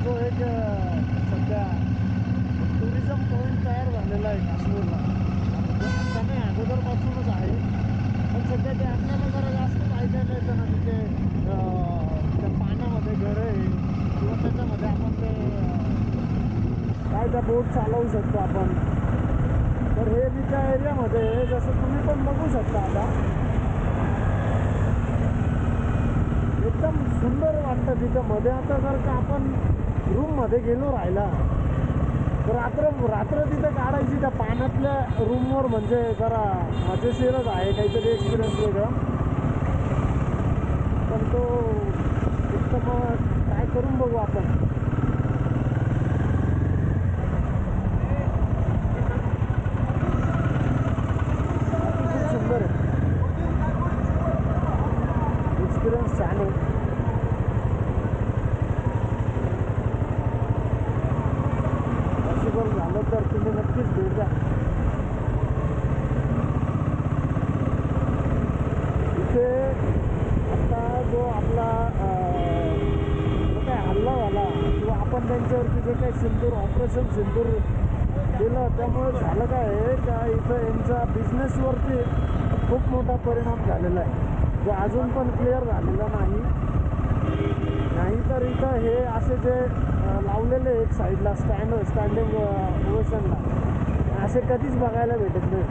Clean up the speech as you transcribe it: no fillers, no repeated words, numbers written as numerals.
जो एक सध्या टुरिझम पॉईंट तयार झालेला आहे काश्मीरला, आता नाही अगोदरपासूनच आहे, पण सध्या ते आपल्याला जरा जास्तच ऐकायला येतं ना तिथे त्या पाण्यामध्ये घरं आहे किंवा त्याच्यामध्ये आपण ते काय त्या बोट चालवू शकतो आपण. तर हे मी त्या एरियामध्ये जसं तुम्ही पण बघू शकता आता एकदम सुंदर वाटतं तिथं मध्ये. आता जर का आपण रूममध्ये गेलो राहायला तर रात्र तिथं काढायची त्या पाण्यातल्या रूमवर, म्हणजे जरा मजेशीरच आहे, काहीतरी एक्सपिरियन्स वेगळा. पण तो फक्त मग काय करून बघू आपण. खूप सुंदर आहे, एक्सपिरियन्स छान आहे. पॉसिबल झालं तर तुम्ही नक्कीच भेट द्या. इथे आता जो आपला काय हल्ला झाला किंवा आपण त्यांच्यावरती जे काही सिंदूर ऑपरेशन सिंदूर केलं, त्यामुळे झालं काय आहे का इथं यांचा बिझनेसवरती खूप मोठा परिणाम झालेला आहे, जो अजून पण क्लिअर झालेला नाही. तर इथं हे असे जे लावलेले एक साईडला स्टँडिंग ओवेशनला, असे कधीच बघायला भेटत नाही.